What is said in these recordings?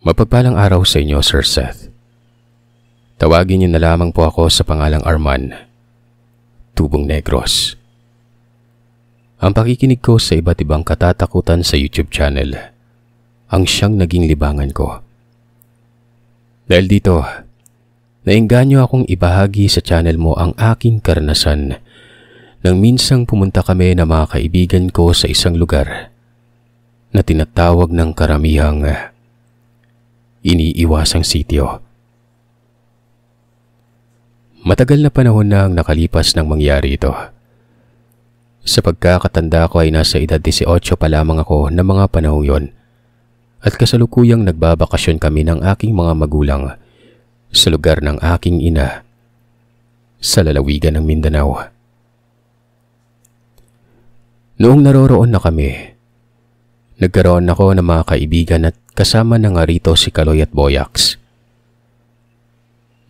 Mapagpalang araw sa inyo, Sir Seth. Tawagin niyo na lamang po ako sa pangalang Arman, Tubong Negros. Ang pakikinig ko sa iba't ibang katatakutan sa YouTube channel ang siyang naging libangan ko. Dahil dito, naengganyo akong ibahagi sa channel mo ang aking karanasan nang minsang pumunta kami na mga kaibigan ko sa isang lugar na tinatawag ng karamihang iniiwasang sitio. Matagal na panahon na ang nakalipas nang mangyari ito. Sa pagkakatanda ko ay nasa edad 18 pa lamang ako ng mga panahong yon at kasalukuyang nagbabakasyon kami ng aking mga magulang sa lugar ng aking ina sa lalawigan ng Mindanao. Noong naroroon na kami, nagkaroon ako ng mga kaibigan at kasama na nga rito si Kaloy at Boyax.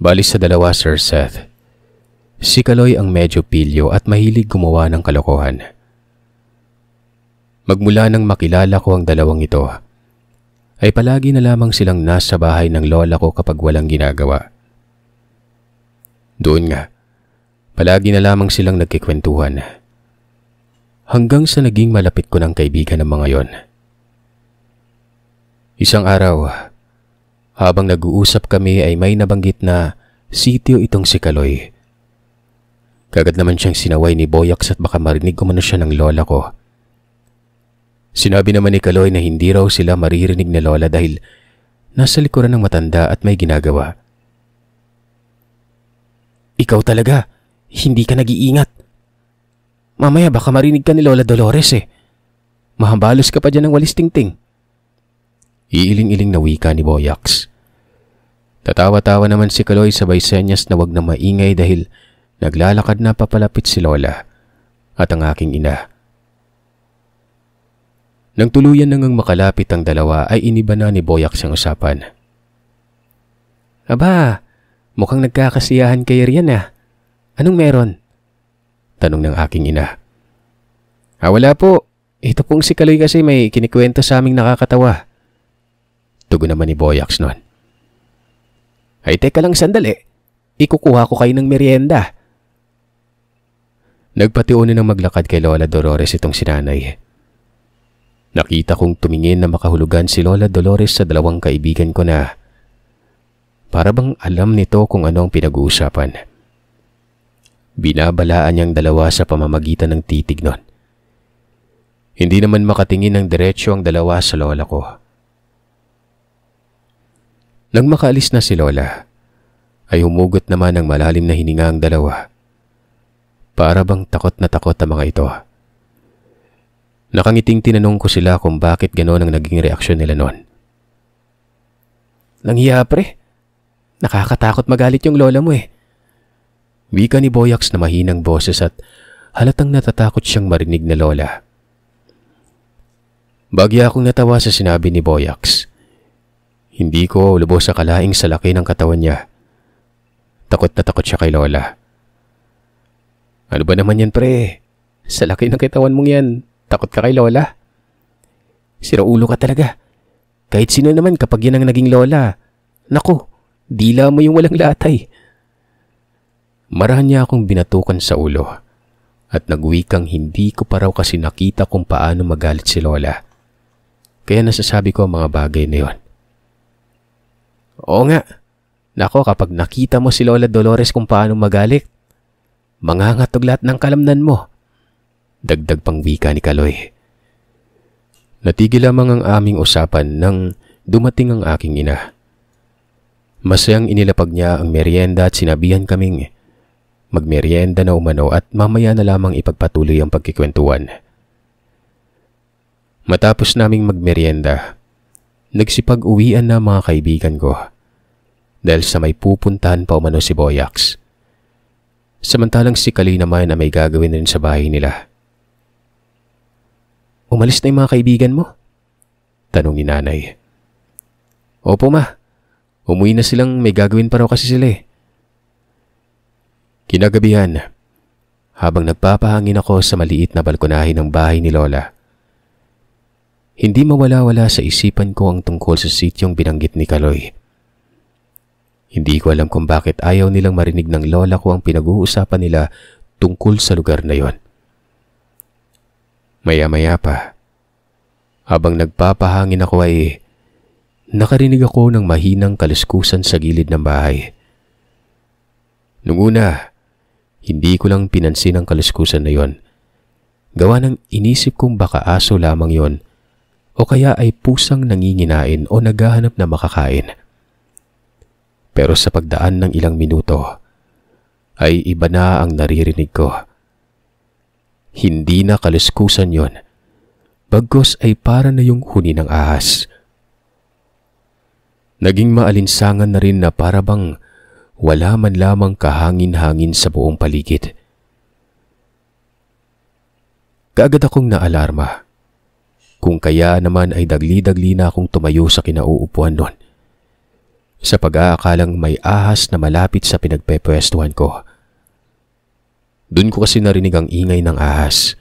Bali sa dalawa, Sir Seth. Si Kaloy ang medyo pilyo at mahilig gumawa ng kalokohan. Magmula nang makilala ko ang dalawang ito, ay palagi na lamang silang nasa bahay ng lola ko kapag walang ginagawa. Doon nga, palagi na lamang silang nagkikwentuhan. Hanggang sa naging malapit ko ng kaibigan ng mga yon. Isang araw, habang nag-uusap kami ay may nabanggit na sitio itong si Kaloy. Kagad naman siyang sinaway ni Boyax at baka marinig umano siya ng lola ko. Sinabi naman ni Kaloy na hindi raw sila maririnig na lola dahil nasa likuran ng matanda at may ginagawa. Ikaw talaga, hindi ka nag-iingat. Mamaya baka marinig ka ni Lola Dolores eh. Mahambalos ka pa dyan ng walis tingting. Iiling-iling na wika ni Boyax. Tatawa-tawa naman si Kaloy sabay senyas na wag na maingay dahil naglalakad na papalapit si Lola at ang aking ina. Nang tuluyan nang makalapit ang dalawa ay iniba na ni Boyax ang usapan. Aba, mukhang nagkakasiyahan kayo riyan ah. Anong meron? Tanong ng aking ina. Wala po. Ito pong si Kaloy kasi may kinikwento sa aming nakakatawa. Tugon naman ni Boyax noon. Ay teka lang sandali. Ikukuha ko kayo ng merienda. Nagpatiunin ng maglakad kay Lola Dolores itong sinanay. Nakita kong tumingin na makahulugan si Lola Dolores sa dalawang kaibigan ko na para bang alam nito kung ano ang pinag-uusapan. Binabalaan niyang dalawa sa pamamagitan ng titig nun. Hindi naman makatingin ng diretsyo ang dalawa sa lola ko. Nang makaalis na si Lola, ay humugot naman ng malalim na hininga ang dalawa. Para bang takot na takot ang mga ito. Nakangiting tinanong ko sila kung bakit gano'n ang naging reaksyon nila noon. Nanghiya pre, nakakatakot magalit yung lola mo eh. Wika ni Boyax na mahinang boses at halatang natatakot siyang marinig na lola. Bagya akong natawa sa sinabi ni Boyax. Hindi ko lubos sa kalaing sa laki ng katawan niya. Takot na takot siya kay Lola. Ano ba naman yan pre? Sa laki ng katawan mong yan, takot ka kay Lola? Siraulo ka talaga. Kahit sino naman kapag yan ang naging Lola. Naku, dila mo yung walang latay. Marahan niya akong binatukan sa ulo at nagwikang hindi ko pa raw kasi nakita kung paano magalit si Lola. Kaya nasasabi ko ang mga bagay na yon. Oo nga. Nako, kapag nakita mo si Lola Dolores kung paano magalit, mangangatog lahat ng kalamnan mo. Dagdag pang wika ni Kaloy. Natigil lamang ang aming usapan nang dumating ang aking ina. Masayang inilapag niya ang merienda at sinabihan kaming magmerienda na umano at mamaya na lamang ipagpatuloy ang pagkikwentuhan. Matapos naming magmerienda, nagsipag-uwian na mga kaibigan ko dahil sa may pupuntahan pa umano si Boyax. Samantalang si Kaloy naman na may gagawin rin sa bahay nila. Umalis na yung mga kaibigan mo? Tanong ni nanay. Opo ma, umuwi na silang may gagawin pa raw kasi sila eh. Kinagabihan, habang nagpapahangin ako sa maliit na balkonahe ng bahay ni Lola, Hindi mawala-wala sa isipan ko ang tungkol sa sityong binanggit ni Kaloy. Hindi ko alam kung bakit ayaw nilang marinig ng lola ko ang pinag-uusapan nila tungkol sa lugar na yon. Maya-maya pa, habang nagpapahangin ako ay nakarinig ako ng mahinang kaluskusan sa gilid ng bahay. Nung una, hindi ko lang pinansin ang kaluskusan na yon. Gawa ng inisip kong baka aso lamang yon o kaya ay pusang nanginginain o naghahanap na makakain. Pero sa pagdaan ng ilang minuto, ay iba na ang naririnig ko. Hindi na kaluskusan yon, bagkus ay para na yung huni ng ahas. Naging maalinsangan na rin na para bang wala man lamang kahangin-hangin sa buong paligid. Kaagad akong naalarma. Kung kaya naman ay dagli-dagli na akong tumayo sa kinauupuan nun, sa pag-aakalang may ahas na malapit sa pinagpepwestuhan ko. Doon ko kasi narinig ang ingay ng ahas.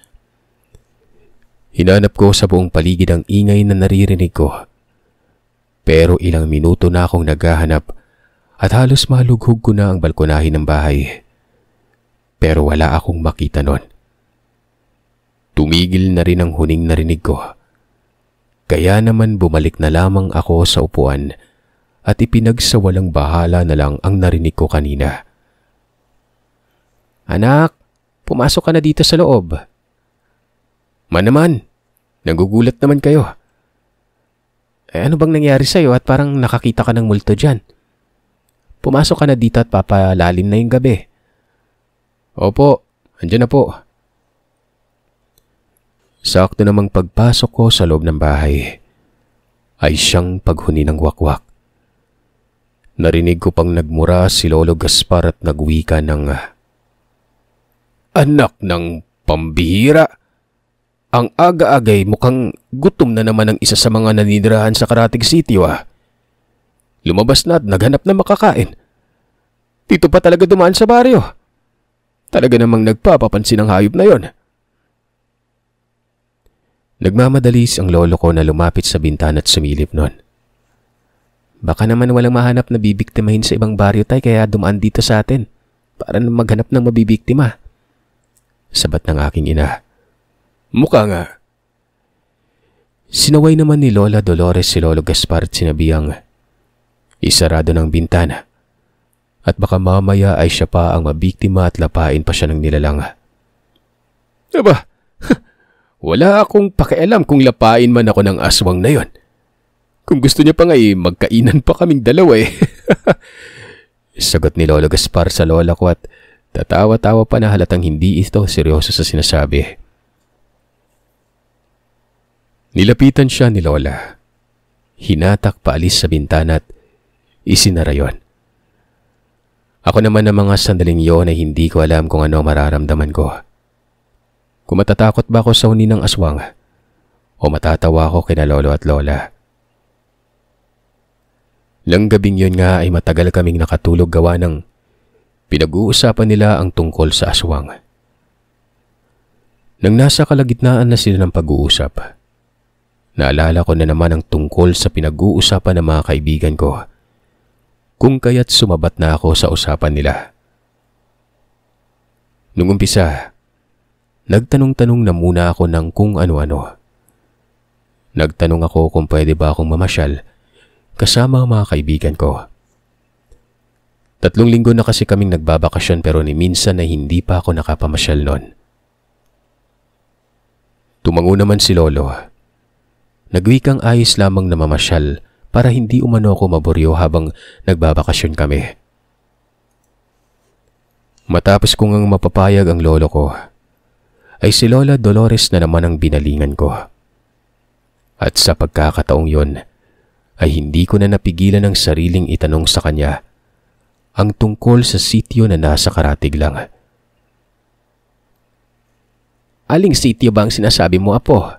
Hinanap ko sa buong paligid ang ingay na naririnig ko. Pero ilang minuto na akong naghahanap at halos malughog ko na ang balkonahin ng bahay. Pero wala akong makita nun. Tumigil na rin ang huning narinig ko. Kaya naman bumalik na lamang ako sa upuan at ipinagsawalang bahala na lang ang narinig ko kanina. "Anak, pumasok ka na dito sa loob." "Man naman, nagugulat naman kayo. Ano bang nangyari sa'yo at parang nakakita ka ng multo dyan? Pumasok ka na dito at papalalim na yung gabi." "Opo, andyan na po." Sakto namang pagpasok ko sa loob ng bahay ay siyang paghuni ng wakwak. Narinig ko pang nagmura si Lolo Gaspar at nagwika ng, "Anak ng pambihira! Ang aga-agay mukhang gutom na naman ang isa sa mga naninirahan sa Karatig City, ah. Lumabas na at naghanap na makakain. Dito pa talaga dumaan sa baryo. Talaga namang nagpapapansin ang hayop na yon." Nagmamadalis ang lolo ko na lumapit sa bintana at sumilip nun. "Baka naman walang mahanap na bibiktimahin sa ibang baryo, tay, kaya dumaan dito sa atin para maghanap ng mabibiktima," sabat ng aking ina. "Mukha nga." Sinaway naman ni Lola Dolores si Lolo Gaspar at sinabihang isarado ng bintana at baka mamaya ay siya pa ang mabiktima at lapain pa siya ng nilalang. "Aba, wala akong pakialam kung lapain man ako ng aswang na yon. Kung gusto niya pa nga magkainan pa kaming dalawa eh." Sagot ni Lolo Gaspar sa lola ko at tatawa-tawa pa na halatang hindi ito seryoso sa sinasabi. Nilapitan siya ni Lola. Hinatak paalis sa bintana at isinara yon. Ako naman ng mga sandaling yon ay hindi ko alam kung ano mararamdaman ko. Kung matatakot ba ako sa huni ng aswang o matatawa ako kina lolo at lola. Nang gabing yun nga ay matagal kaming nakatulog gawa ng pinag-uusapan nila ang tungkol sa aswang. Nang nasa kalagitnaan na sila ng pag-uusap, naalala ko na naman ang tungkol sa pinag-uusapan ng mga kaibigan ko, kung kaya't sumabat na ako sa usapan nila. Nung umpisa, nagtanong-tanong na muna ako ng kung ano-ano. Nagtanong ako kung pwede ba akong mamasyal kasama ang mga kaibigan ko. 3 linggo na kasi kaming nagbabakasyon pero ni minsan na hindi pa ako nakapamasyal nun. Tumango naman si Lolo. Nagwikang ayos lamang na mamasyal para hindi umano ako maboryo habang nagbabakasyon kami. Matapos kong ang mapapayag ang lolo ko, ay si Lola Dolores na naman ang binalingan ko. At sa pagkakataong yon, ay hindi ko na napigilan ang sariling itanong sa kanya ang tungkol sa sityo na nasa Karatig lang. "Aling sityo ba ang sinasabi mo, Apo?"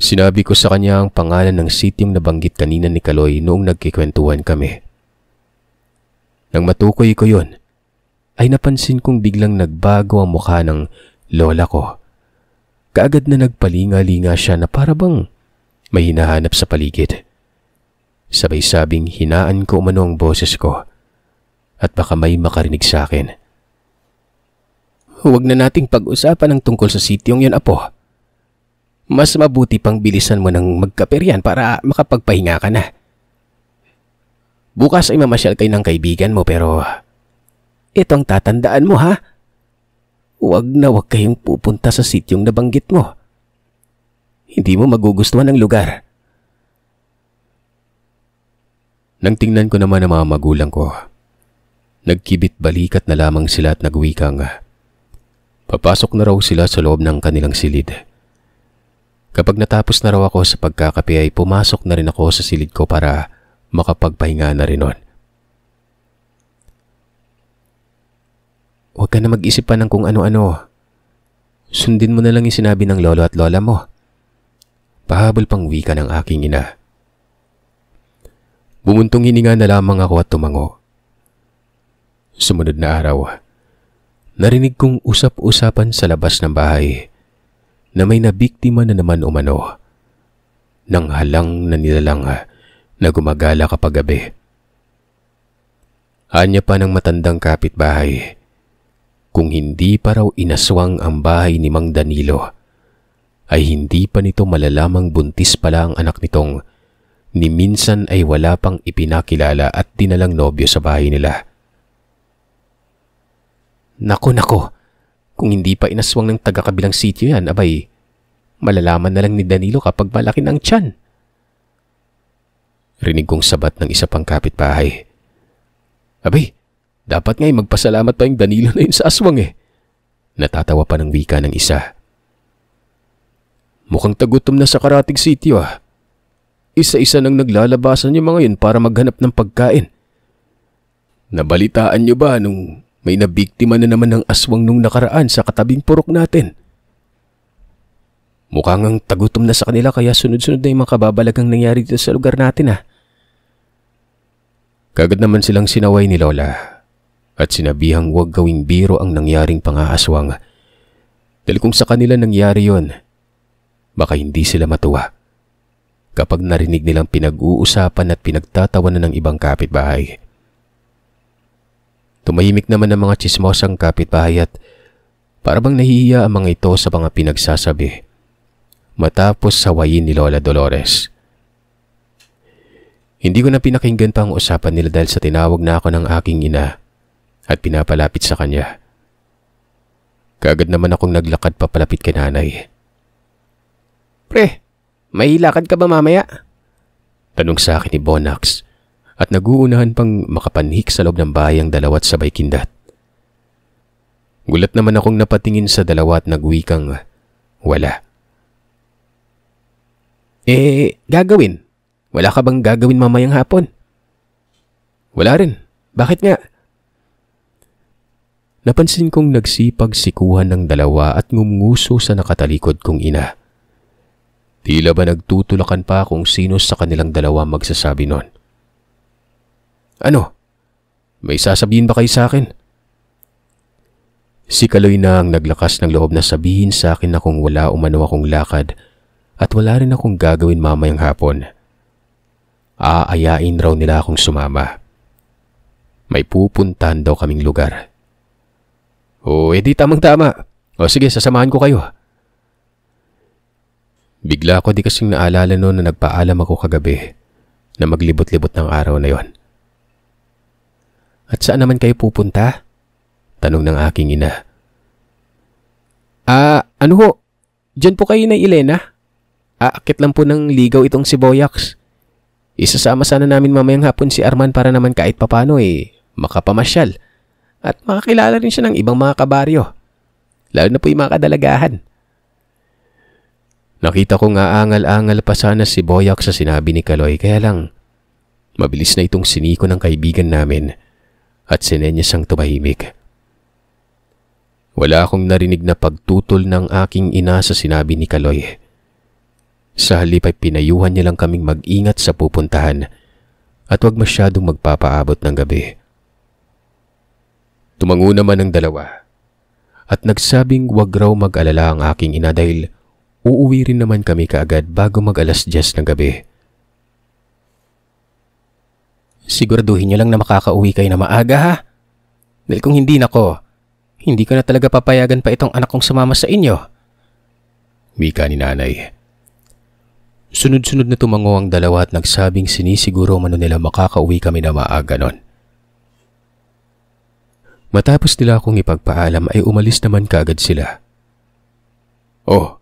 Sinabi ko sa kanya ang pangalan ng sityong nabanggit kanina ni Kaloy noong nagkikwentuhan kami. Nang matukoy ko yon, ay napansin kong biglang nagbago ang mukha ng lola ko kaagad na nagpalinga-linga siya na para bang may hinahanap sa paligid. Sabay sabing hinaan ko umano ang boses ko at baka may makarinig sa akin. Huwag na nating pag-usapan ang tungkol sa sityong yun, apo. Mas mabuti pang bilisan mo ng magkaperyan para makapagpahinga ka na. Bukas ay mamasyal kayo ng kaibigan mo pero itong tatandaan mo, ha? Huwag na huwag kayong pupunta sa sityong nabanggit mo. Hindi mo magugustuhan ang lugar. Nang tingnan ko naman ang mga magulang ko, nagkibit balikat na lamang sila at nagwikang papasok na raw sila sa loob ng kanilang silid. Kapag natapos na raw ako sa pagkakape ay pumasok na rin ako sa silid ko para makapagpahinga na rin nun. Huwag ka na mag-isip pa ng kung ano-ano. Sundin mo na lang yung sinabi ng lolo at lola mo. Pahabol pang wika ng aking ina. Bumuntong hininga na lamang ako at tumango. Sumunod na araw, narinig kong usap-usapan sa labas ng bahay na may nabiktima na naman umano ng halang na nilalang na gumagala kapag gabi. Anya pa ng matandang kapitbahay, kung hindi pa raw inaswang ang bahay ni Mang Danilo, ay hindi pa nito malalamang buntis pala ang anak nitong ni minsan ay wala pang ipinakilala at dinalang nobyo sa bahay nila. Nako, kung hindi pa inaswang ng taga-kabilang sityo yan, abay, malalaman na lang ni Danilo kapag malaki ng tiyan. Rinig kong sabat ng isa pang kapitbahay. Abay, dapat nga'y magpasalamat pa yung Danilo na yun sa aswang eh. Natatawa pa ng wika ng isa. Mukhang tagutom na sa karatig sityo ah. Isa-isa nang naglalabasan yung mga yun para maghanap ng pagkain. Nabalitaan nyo ba nung may nabiktima na naman ng aswang nung nakaraan sa katabing purok natin? Mukhang ang tagutom na sa kanila kaya sunod-sunod na yung mga kababalagang nangyari dito sa lugar natin ah. Kagad naman silang sinaway ni Lola at sinabihang huwag gawing biro ang nangyaring pangaaswang. Dahil kung sa kanila nangyari yon, baka hindi sila matuwa kapag narinig nilang pinag-uusapan at pinagtatawanan ng ibang kapitbahay. Tumahimik naman ang mga tsismosang kapitbahay at parabang nahihiya ang mga ito sa mga pinagsasabi matapos sawayin ni Lola Dolores. Hindi ko na pinakinggan pa ang usapan nila dahil sa tinawag na ako ng aking ina at pinapalapit sa kanya. Kaagad naman akong naglakad papalapit kay nanay. Pre, may lakad ka ba mamaya? Tanong sa akin ni Bonax at naguunahan pang makapanhik sa loob ng bahay ang dalawa't sabay kindat. Gulat naman akong napatingin sa dalawa at nagwikang wala. Gagawin? Wala ka bang gagawin mamayang hapon? Wala rin. Bakit nga? Napansin kong nagsipag-sikuhan ng dalawa at ngumunguso sa nakatalikod kong ina. Tila ba nagtutulakan pa kung sino sa kanilang dalawa magsasabi nun. Ano? May sasabihin ba kayo sa akin? Si Kaloy na ang naglakas ng loob na sabihin sa akin na kung wala umano akong lakad at wala rin akong gagawin mamayang hapon, aayain raw nila akong sumama. May pupuntahan daw kaming lugar. Edi tamang-tama. Sige, sasamahan ko kayo. Bigla ko di kasing naalala noon na nagpaalam ako kagabi na maglibot-libot ng araw na yon. At saan naman kayo pupunta? Tanong ng aking ina. Ano ho? Diyan po kayo na Elena? Aakit lang po ng ligaw itong si Boyax. Isasama sana namin mamayang hapon si Arman para naman kahit papano makapamasyal. At makakilala rin siya ng ibang mga kabaryo. Lalo na po yung mga kadalagahan. Nakita ko nga angal-angal pa sana si Boyax sa sinabi ni Kaloy kaya lang mabilis na itong siniko ng kaibigan namin at sinenyas ang tumahimik. Wala akong narinig na pagtutol ng aking ina sa sinabi ni Kaloy. Sa halip ay pinayuhan niya lang kaming mag-ingat sa pupuntahan at huwag masyadong magpapaabot ng gabi. Tumango naman ang dalawa at nagsabing huwag raw mag-alala ang aking ina dahil uuwi rin naman kami kaagad bago mag-alas 10 ng gabi. Siguraduhin niyo lang na makakauwi kayo na maaga ha. Dahil kung hindi nako, hindi ko na talaga papayagan pa itong anak kong sumama sa inyo. Wika ni nanay. Sunod-sunod na tumango ang dalawa at nagsabing sinisiguro mano nila makakauwi kami na maaga nun. Matapos nila akong ipagpaalam ay umalis naman kaagad sila. Oh,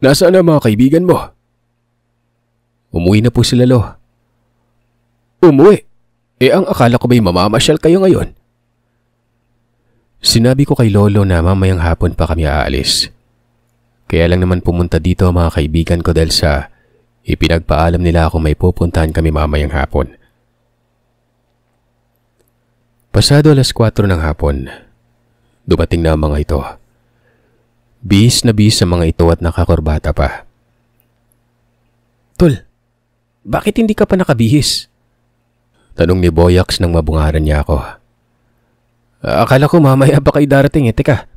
nasaan na mga kaibigan mo? Umuwi na po sila, Lo. Umuwi? Ang akala ko ba'y mamamasyal kayo ngayon? Sinabi ko kay Lolo na mamayang hapon pa kami aalis. Kaya lang naman pumunta dito ang mga kaibigan ko dahil sa ipinagpaalam nila ako may pupuntahan kami mamayang hapon. Pasado alas 4 ng hapon, dumating na ang mga ito. Bihis na bihis sa mga ito at nakakurbata pa. Tol, bakit hindi ka pa nakabihis? Tanong ni Boyax nang mabungaran niya ako. Akala ko mamaya ba kayo darating Teka,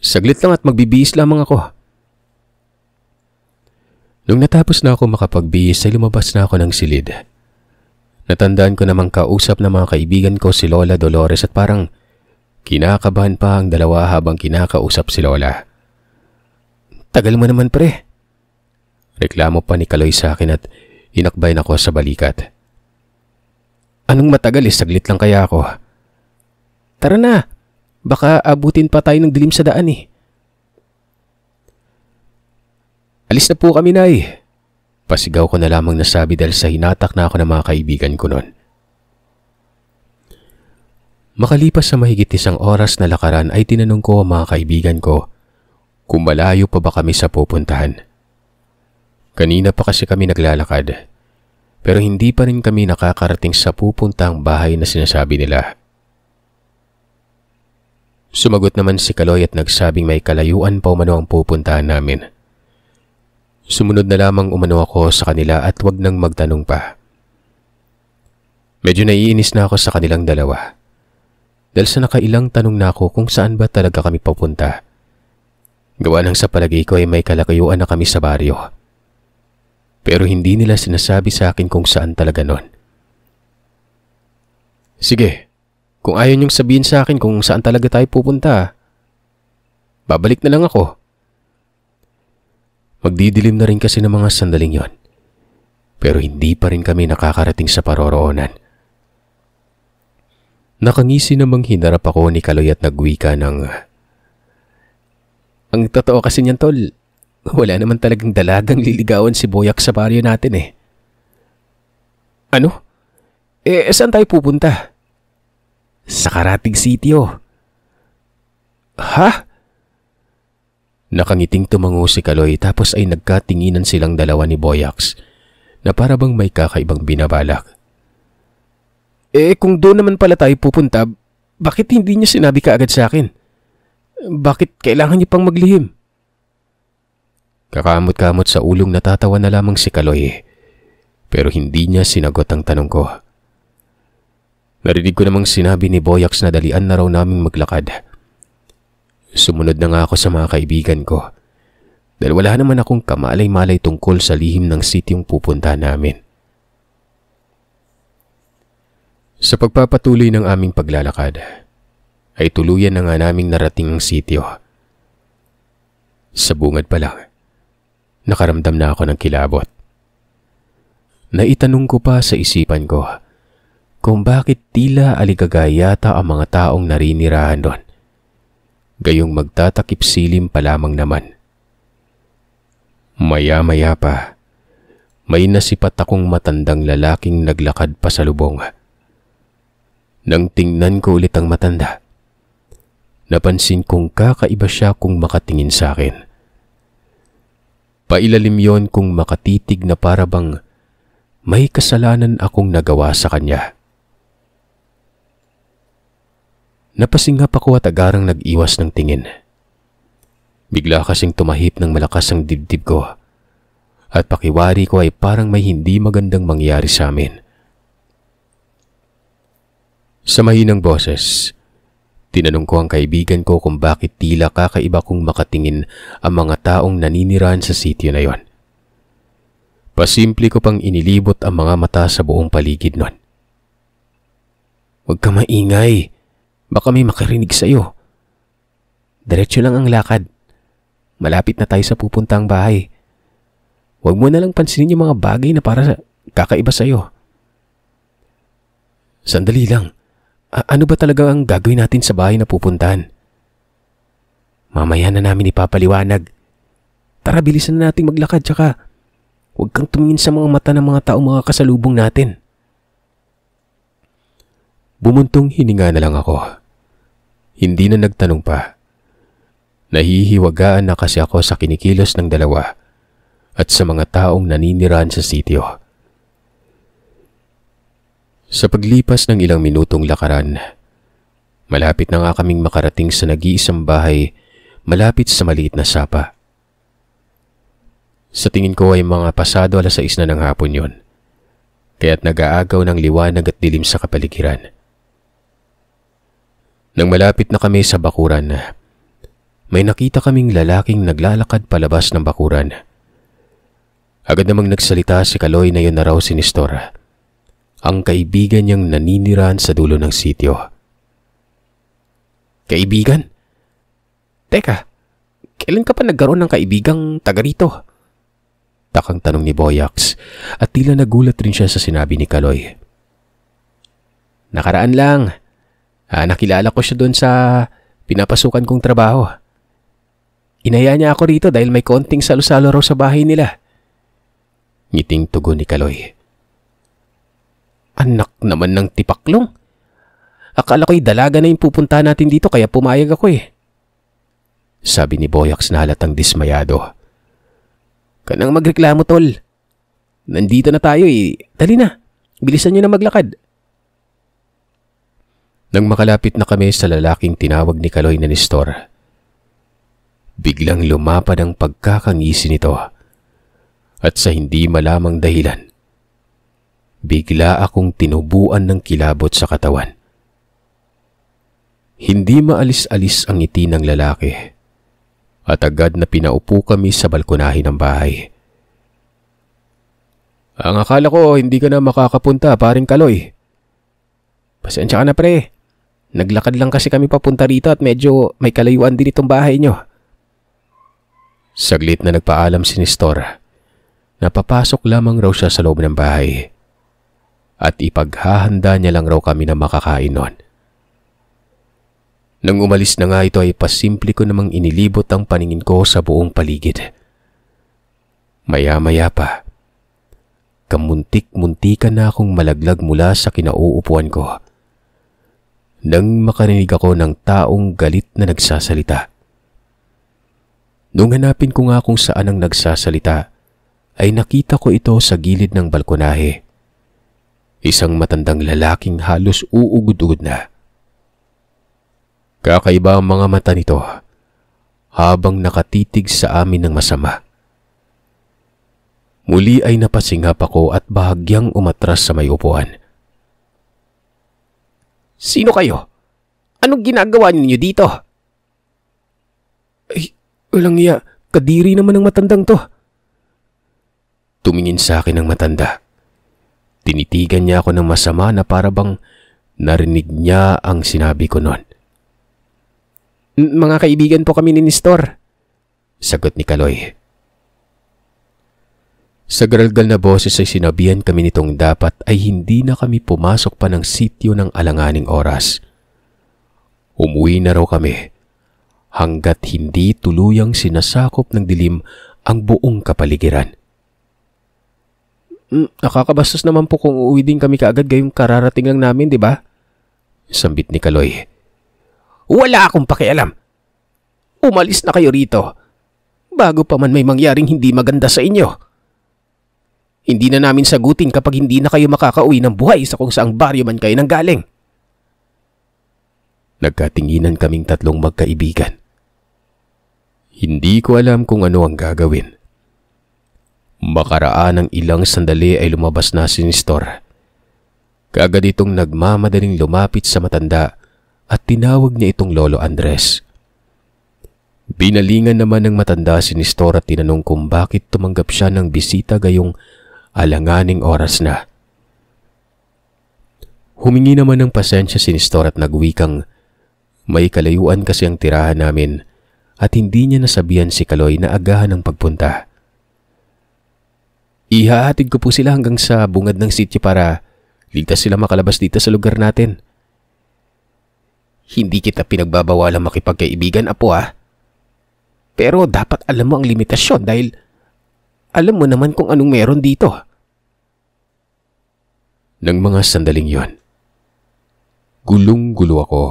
saglit lang at magbibihis lamang ako. Nung natapos na ako makapagbihis ay lumabas na ako ng silid. Natandaan ko namang kausap ng mga kaibigan ko si Lola Dolores at parang kinakabahan pa ang dalawa habang kinakausap si Lola. Tagal mo naman pre. Reklamo pa ni Kaloy sa akin at inakbayan ako sa balikat. Anong matagal saglit lang kaya ako. Tara na, baka abutin pa tayo ng dilim sa daan Alis na po kami, Nay. Pasigaw ko na lamang nasabi dahil sa hinatak na ako ng mga kaibigan ko noon. Makalipas sa mahigit 1 oras na lakaran ay tinanong ko ang mga kaibigan ko kung malayo pa ba kami sa pupuntahan. Kanina pa kasi kami naglalakad pero hindi pa rin kami nakakarating sa pupuntang bahay na sinasabi nila. Sumagot naman si Kaloy at nagsabing may kalayuan pa umano ang pupuntahan namin. Sumunod na lamang umano ako sa kanila at wag nang magtanong pa. Medyo naiinis na ako sa kanilang dalawa. Dahil sa nakailang tanong na ako kung saan ba talaga kami papunta. Gawa ng sa palagay ko ay may kalakayuan na kami sa baryo. Pero hindi nila sinasabi sa akin kung saan talaga nun. Sige. Kung ayaw niyong sabihin sa akin kung saan talaga tayo pupunta, babalik na lang ako. Magdidilim na rin kasi ng mga sandaling yon. Pero hindi pa rin kami nakakarating sa paroroonan. Nakangisi namang hinarap ako ni Kaloy at nagwika ng, Ang totoo kasi niyan, Tol, wala naman talagang dalagang liligawan si Boyak sa baryo natin Ano? Saan tayo pupunta? Sa Karatig City Ha? Nakangiting tumango si Kaloy tapos ay nagkatinginan silang dalawa ni Boyax na para bang may kakaibang binabalak. Kung doon naman pala tayo pupunta, bakit hindi niya sinabi kaagad sa akin? Bakit kailangan niya pang maglihim? Kakamot-kamot sa ulong natatawa na lamang si Kaloy pero hindi niya sinagot ang tanong ko. Narinig ko namang sinabi ni Boyax na dalian na raw naming maglakad. Sumunod na nga ako sa mga kaibigan ko dahil wala naman akong kamalay-malay tungkol sa lihim ng sityong pupunta namin. Sa pagpapatuloy ng aming paglalakad ay tuluyan na nga naming narating ang sityo. Sa bungad pa lang, nakaramdam na ako ng kilabot. Naitanong ko pa sa isipan ko kung bakit tila aligagay yata ang mga taong narinirahan doon. Gayong magtatakip silim pa lamang naman. Maya-maya pa, may nasipat akong matandang lalaking naglakad pa sa lubong. Nang tingnan ko ulit ang matanda, napansin kong kakaiba siya kung makatingin sa akin. Pailalim yon kung makatitig na para bang may kasalanan akong nagawa sa kanya. Napasingap ako at agarang nag-iwas ng tingin. Bigla kasing tumahip ng malakas ang dibdib ko at pakiwari ko ay parang may hindi magandang mangyari sa amin. Sa mahinang boses, Tinanong ko ang kaibigan ko kung bakit tila kakaiba kong makatingin ang mga taong naninirahan sa sitio na yon. Pasimple ko pang inilibot ang mga mata sa buong paligid nun. Huwag ka maingay. Baka may makarinig sa'yo. Diretso lang ang lakad. Malapit na tayo sa pupuntang bahay. Huwag mo na lang pansinin yung mga bagay na para kakaiba sa'yo. Sandali lang. Ano ba talaga ang gagawin natin sa bahay na pupuntahan? Mamaya na namin ipapaliwanag. Tara, bilisan na nating maglakad, tsaka huwag kang tumingin sa mga mata ng mga tao mga kasalubong natin. Bumuntong hininga na lang ako. Hindi na nagtanong pa. Nahihiwagaan na kasi ako sa kinikilos ng dalawa at sa mga taong naninirahan sa sitio. Sa paglipas ng ilang minutong lakaran, malapit na nga kaming makarating sa nag-iisang bahay malapit sa maliit na sapa. Sa tingin ko ay mga pasado 6:00 na ng hapon yon, kaya't nag-aagaw ng liwanag at dilim sa kapaligiran. Nang malapit na kami sa bakuran, may nakita kaming lalaking naglalakad palabas ng bakuran. Agad namang nagsalita si Kaloy na yun na raw si Nestor, ang kaibigan niyang naninirahan sa dulo ng sityo. Kaibigan? Teka, kailan ka pa nagkaroon ng kaibigang taga rito? Takang tanong ni Boyax at tila nagulat rin siya sa sinabi ni Kaloy. Nakaraan lang. Nakilala ko siya doon sa pinapasukan kong trabaho. Inaya niya ako rito dahil may konting salo-salo raw sa bahay nila. Ngiting tugon ni Kaloy. Anak naman ng tipaklong. Akala ko'y dalaga na yung pupunta natin dito kaya pumayag ako eh. Sabi ni Boyax na halatang dismayado. Kanang magreklamo, tol. Nandito na tayo eh. Dali na. Bilisan niyo na maglakad. Nang makalapit na kami sa lalaking tinawag ni Kaloy na Nestor, biglang lumapad ang pagkakangisi nito at sa hindi malamang dahilan, bigla akong tinubuan ng kilabot sa katawan. Hindi maalis-alis ang ngiti ng lalaki at agad na pinaupo kami sa balkonahe ng bahay. Ang akala ko hindi ka na makakapunta, paring Kaloy. Pasensya ka na pre. Naglakad lang kasi kami papunta rito at medyo may kalayuan din itong bahay nyo. Saglit na nagpaalam si Nestor. Napapasok lamang raw siya sa loob ng bahay. At ipaghahanda niya lang raw kami na makakain nun. Nang umalis na nga ito ay pasimple ko namang inilibot ang paningin ko sa buong paligid. Maya-maya pa, kamuntik-muntikan na akong malaglag mula sa kinauupuan ko nang makarinig ako ng taong galit na nagsasalita. Nung hanapin ko nga kung saan ang nagsasalita, ay nakita ko ito sa gilid ng balkonahe. Isang matandang lalaking halos uugod-ugod na. Kakaiba ang mga mata nito habang nakatitig sa amin ng masama. Muli ay napasingap ako at bahagyang umatras sa may upuan. Sino kayo? Anong ginagawa ninyo dito? Ay, walang iya. Kadiri naman ang matandang to. Tumingin sa akin ang matanda. Tinitigan niya ako ng masama na para bang narinig niya ang sinabi ko noon. Mga kaibigan po kami ni Nestor, sagot ni Kaloy. Sa garalgal na boses ay sinabihan kami nitong dapat ay hindi na kami pumasok pa ng sityo ng alanganing oras. Umuwi na raw kami hanggat hindi tuluyang sinasakop ng dilim ang buong kapaligiran. Nakakabastos naman po kung uuwi din kami kaagad gayong kararating lang namin, di ba? Sambit ni Kaloy. Wala akong pakialam. Umalis na kayo rito bago pa man may mangyaring hindi maganda sa inyo. Hindi na namin sagutin kapag hindi na kayo makakauwi ng buhay sa kung saang baryo man kayo nanggaling. Nagkatinginan kaming tatlong magkaibigan. Hindi ko alam kung ano ang gagawin. Makaraan ng ilang sandali ay lumabas na si Nestor. Kaagad itong nagmamadaling lumapit sa matanda at tinawag niya itong Lolo Andres. Binalingan naman ng matanda si Nestor at tinanong kung bakit tumanggap siya ng bisita gayong alanganing oras na. Humingi naman ng pasensya si Nestor at nagwikang may kalayuan kasi ang tirahan namin at hindi niya nasabihan si Kaloy na agahan ang pagpunta. Ihahatid ko po sila hanggang sa bungad ng sitio para ligtas sila makalabas dito sa lugar natin. Hindi kita pinagbabawalang makipagkaibigan, apo ah. Pero dapat alam mo ang limitasyon dahil alam mo naman kung anong meron dito. Nang mga sandaling yon, gulong-gulo ako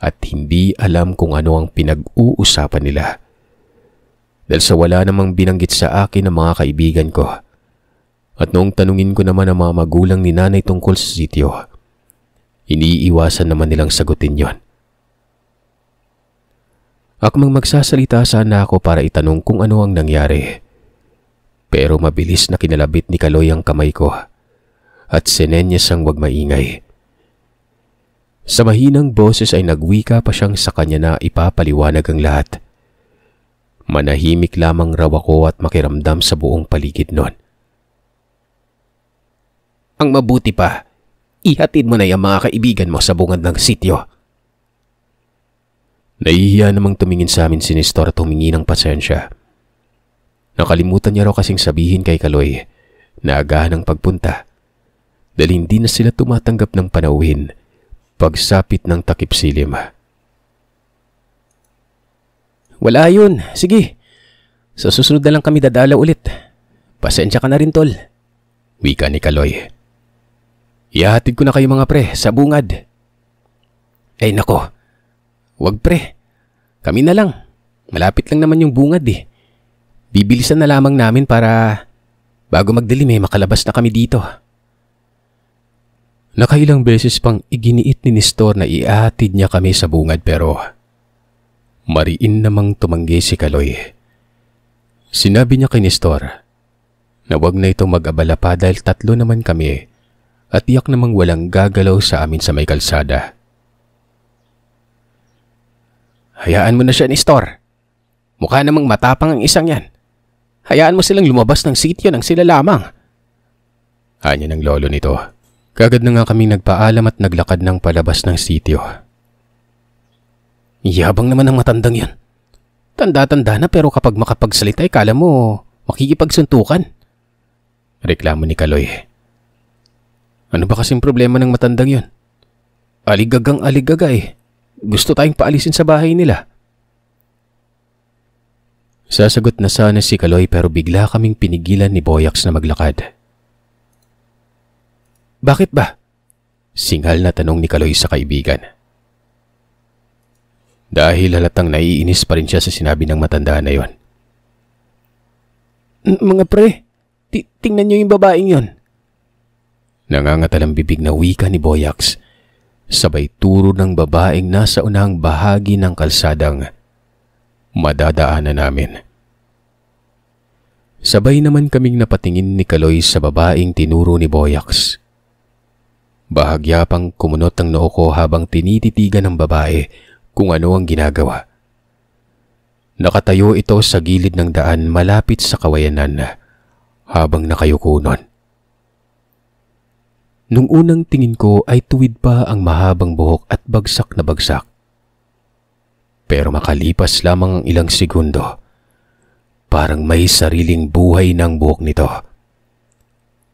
at hindi alam kung ano ang pinag-uusapan nila. Dahil sa wala namang binanggit sa akin ng mga kaibigan ko. At noong tanungin ko naman ang mga magulang ni nanay tungkol sa sityo, iniiwasan naman nilang sagutin yon. Akmang magsasalita sana ako para itanong kung ano ang nangyari. Pero mabilis na kinalabit ni Kaloy ang kamay ko at sinenyas ang wag maingay. Sa mahinang boses ay nagwika pa siyang sa kanya na ipapaliwanag ang lahat. Manahimik lamang raw ako at makiramdam sa buong paligid nun. Ang mabuti pa, ihatid mo na yung mga kaibigan mo sa bungad ng sityo. Nahihiya namang tumingin sa amin si Nestor at humingi ng pasensya. Nakalimutan niya raw kasing sabihin kay Kaloy na agahan ang pagpunta dahil hindi na sila tumatanggap ng panauhin pagsapit ng takip silim. Wala yun. Sige. Sa susunod na lang kami dadala ulit. Pasensya ka na rin, tol. Wika ni Kaloy. Ihahatid ko na kayo mga pre sa bungad. Ay nako. Wag pre. Kami na lang. Malapit lang naman yung bungad eh. Bibilisan na lamang namin para bago magdilim makalabas na kami dito. Nakailang beses pang iginiit ni Nestor na ihatid niya kami sa bungad pero mariin namang tumanggi si Kaloy. Sinabi niya kay Nestor na wag na itong mag-abala pa dahil 3 naman kami at iyak namang walang gagalaw sa amin sa may kalsada. Hayaan mo na siya, Nestor. Mukha namang matapang ang isang yan. Hayaan mo silang lumabas ng sityo nang sila lamang. Anya ng lolo nito. Kagad na nga kaming nagpaalam at naglakad ng palabas ng sityo. Yabang naman ang matandang yan. Tanda-tanda na pero kapag makapagsalita ay kala mo makikipagsuntukan. Reklamo ni Kaloy. Ano ba kasing problema ng matandang yon? Aligagang aligaga eh. Gusto tayong paalisin sa bahay nila. Sasagot na sana si Kaloy pero bigla kaming pinigilan ni Boyax na maglakad. Bakit ba? Singhal na tanong ni Kaloy sa kaibigan. Dahil halatang naiinis pa rin siya sa sinabi ng matanda na yon. Mga pre, tingnan niyo yung babaeng yon. Nangangatalang bibig na wika ni Boyax, sabay turo ng babaeng nasa unang bahagi ng kalsadang madadaanan namin. Sabay naman kaming napatingin ni Kaloy sa babaeng tinuro ni Boyax. Bahagya pang kumunot ang noo ko habang tinititigan ng babae kung ano ang ginagawa. Nakatayo ito sa gilid ng daan malapit sa kawayanan habang nakayuko nun. Nung unang tingin ko ay tuwid pa ang mahabang buhok at bagsak na bagsak. Pero makalipas lamang ang ilang segundo, parang may sariling buhay ng buhok nito.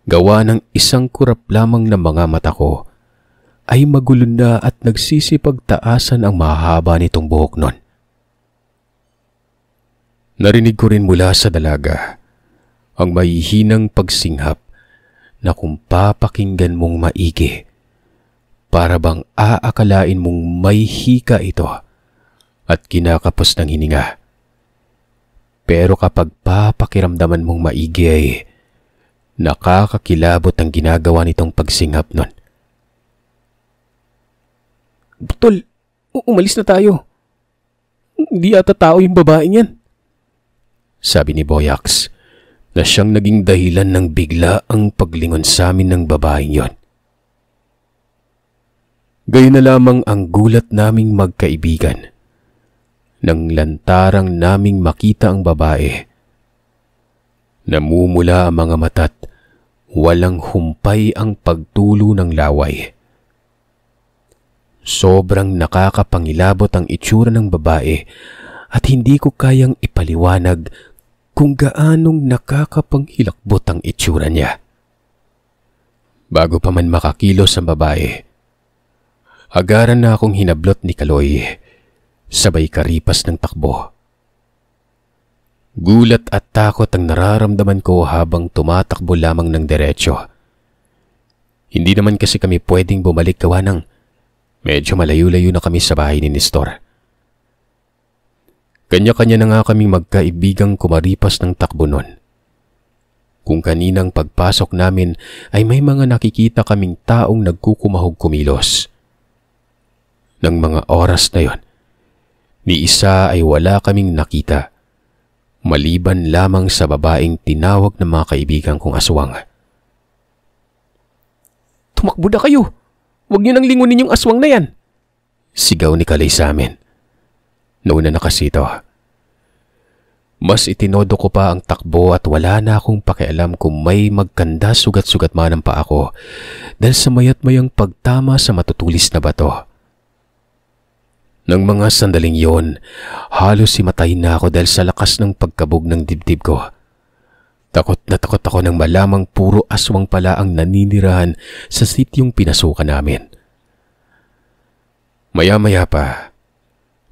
Gawa ng isang kurap lamang ng mga mata ko, ay magulon na at nagsisipagtaasan ang mahaba nitong buhok nun. Narinig ko rin mula sa dalaga ang mahihinang pagsinghap na kung papakinggan mong maigi, para bang aakalain mong may hika ito at kinakapos ng hininga. Pero kapag papakiramdaman mong maigi ay nakakakilabot ang ginagawa nitong pagsinghap nun. Tol, umalis na tayo. Hindi ata tao yung babaeng yan. Sabi ni Boyax na siyang naging dahilan ng bigla ang paglingon sa amin ng babaeng yon. Gayon na lamang ang gulat naming magkaibigan nang lantarang naming makita ang babae. Namumula ang mga mata't walang humpay ang pagtulo ng laway. Sobrang nakakapangilabot ang itsura ng babae at hindi ko kayang ipaliwanag kung gaanong nakakapanghilakbot ang itsura niya. Bago pa man makakilos ang babae, agaran na akong hinablot ni Kaloy, sabay karipas ng takbo. Gulat at takot ang nararamdaman ko habang tumatakbo lamang ng diretsyo. Hindi naman kasi kami pwedeng bumalik gawa ng medyo malayo-layo na kami sa bahay ni Nestor. Kanya-kanya na nga kaming magkaibigang kumaripas ng takbo nun. Kung kaninang pagpasok namin ay may mga nakikita kaming taong nagkukumahog kumilos. Nang mga oras na yon, ni isa ay wala kaming nakita, maliban lamang sa babaeng tinawag ng mga kaibigan kong aswang. "Tumakbo na kayo! Huwag niyo nang lingunin yung aswang na yan!" Sigaw ni Kalay sa amin. Nauna na kasi ito. Mas itinodo ko pa ang takbo at wala na akong pakialam kung may magkanda sugat-sugat man ang paa ko dahil sa mayat mayang pagtama sa matutulis na bato. Nang mga sandaling yon, halos himatayin na ako dahil sa lakas ng pagkabog ng dibdib ko. Takot na takot ako nang malamang puro aswang pala ang naninirahan sa sityong pinasukan namin. Maya-maya pa,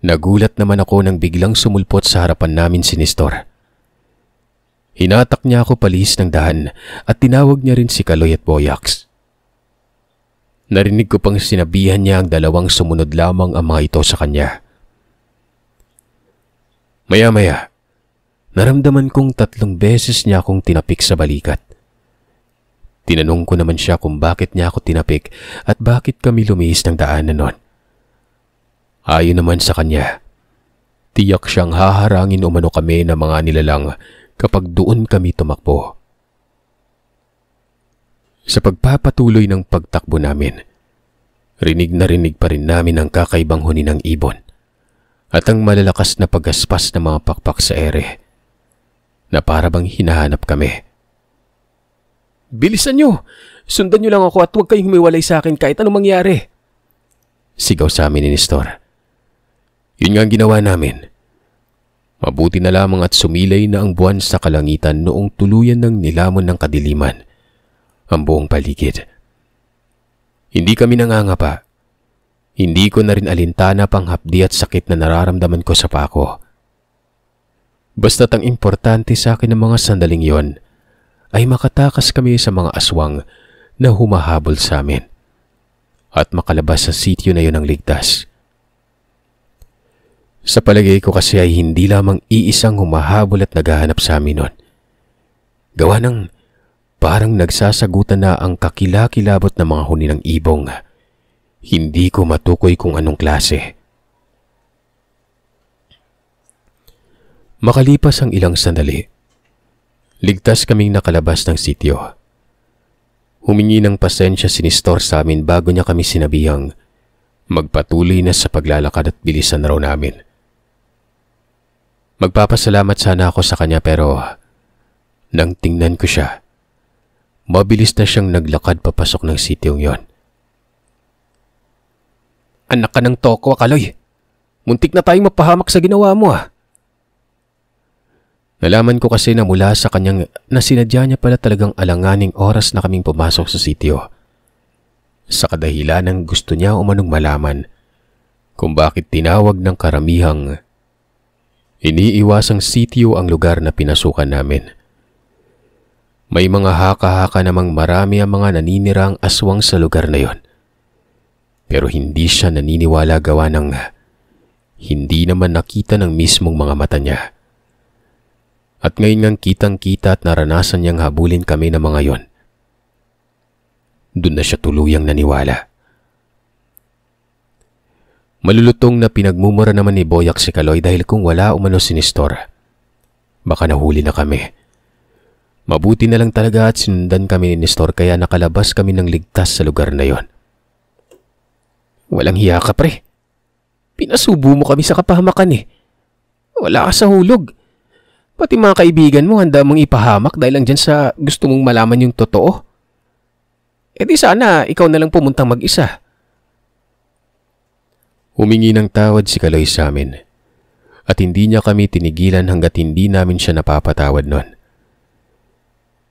nagulat naman ako nang biglang sumulpot sa harapan namin si Nestor. Hinatak niya ako palihis ng dahan at tinawag niya rin si Kaloy at Boyax. Narinig ko pang sinabihan niya ang dalawang sumunod lamang ang mga ito sa kanya. Maya-maya, naramdaman kong 3 beses niya akong tinapik sa balikat. Tinanong ko naman siya kung bakit niya ako tinapik at bakit kami lumihis ng daanan nun. Ayon naman sa kanya, tiyak siyang haharangin umano kami ng mga nilalang kapag doon kami tumakbo. Sa pagpapatuloy ng pagtakbo namin, rinig na rinig pa rin namin ang kakaibang huni ng ibon at ang malalakas na pagaspas ng mga pakpak sa ere na para bang hinahanap kami. "Bilisan nyo! Sundan nyo lang ako at huwag kayong humiwalay sa akin kahit anong mangyari!" Sigaw sa amin ni Nestor. Yun nga ang ginawa namin. Mabuti na lamang at sumilay na ang buwan sa kalangitan noong tuluyan ng nilamon ng kadiliman ang buong paligid. Hindi kami nangangapa. Hindi ko na rin alintana pang hapdi at sakit na nararamdaman ko sa paa ko. Basta't ang importante sa akin ng mga sandaling yon ay makatakas kami sa mga aswang na humahabol sa amin at makalabas sa sityo na yon ng ligtas. Sa palagay ko kasi ay hindi lamang iisang humahabol at naghahanap sa amin nun. Gawa ng parang nagsasagutan na ang kakilakilabot na mga huni ng ibong. Hindi ko matukoy kung anong klase. Makalipas ang ilang sandali, ligtas kaming nakalabas ng sityo. Humingi ng pasensya si Nestor sa amin bago niya kami sinabihang magpatuloy na sa paglalakad at bilisan na raw namin. Magpapasalamat sana ako sa kanya pero nang tingnan ko siya, mabilis na siyang naglakad papasok ng sityong yon. "Anak ka ng toko, Kaloy! Muntik na tayong mapahamak sa ginawa mo ah!" Nalaman ko kasi na mula sa kanyang na sinadya niya pala talagang alanganing oras na kaming pumasok sa sityo. Sa kadahilanang gusto niya umanong malaman kung bakit tinawag ng karamihang iniiwasang sityo ang lugar na pinasukan namin. May mga haka-haka namang marami ang mga naninirang aswang sa lugar na yon. Pero hindi siya naniniwala gawa ng hindi naman nakita ng mismong mga mata niya. At ngayon ngang kitang-kita at naranasan niyang habulin kami ng mga yon. Doon na siya tuluyang naniwala. Malulutong na pinagmumura naman ni Boyax si Kaloy dahil kung wala umano si Nestor, baka nahuli na kami. Mabuti na lang talaga at sinundan kami ni Nestor kaya nakalabas kami ng ligtas sa lugar na yon. Walang hiya ka, pre. Pinasubo mo kami sa kapahamakan eh. Wala ka sa hulog. Pati mga kaibigan mo handa mong ipahamak dahil lang dyan sa gusto mong malaman yung totoo. E di sana ikaw na lang pumuntang mag-isa. Humingi ng tawad si Kaloy sa amin at hindi niya kami tinigilan hanggat hindi namin siya napapatawad nun.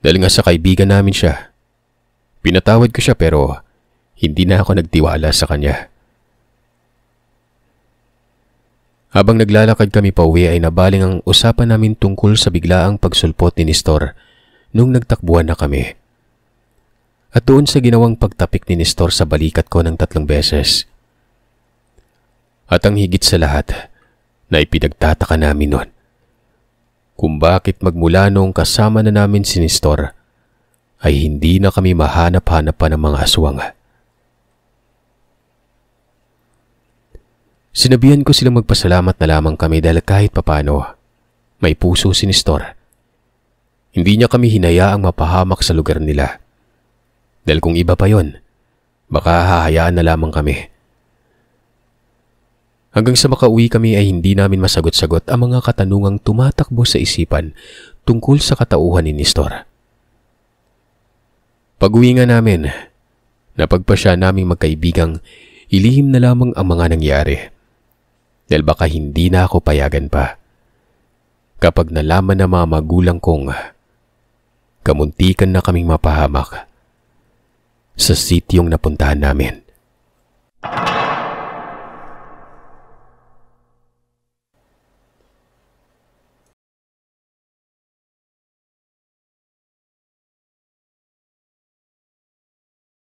Dahil nga sa kaibigan namin siya, pinatawad ko siya pero hindi na ako nagtiwala sa kanya. Habang naglalakad kami pauwi ay nabaling ang usapan namin tungkol sa biglaang pagsulpot ni Nestor nung nagtakbuhan na kami. At doon sa ginawang pagtapik ni Nestor sa balikat ko ng 3 beses. At ang higit sa lahat na ipinagtataka namin nun, kung bakit magmula noong kasama na namin si Nestor ay hindi na kami mahanap-hanap pa ng mga aswang. Sinabihan ko silang magpasalamat na lamang kami dahil kahit papano may puso si Nestor. Hindi niya kami hinayaang mapahamak sa lugar nila. Dahil kung iba pa yon, baka hahayaan na lamang kami. Hanggang sa makauwi kami ay hindi namin masagot-sagot ang mga katanungang tumatakbo sa isipan tungkol sa katauhan ni Nestor. Pag-uwi nga namin, napagpasya naming magkaibigang ilihim na lamang ang mga nangyari. Dahil baka hindi na ako payagan pa. Kapag nalaman na mga magulang kong kamuntikan na kaming mapahamak sa sityong napuntahan namin.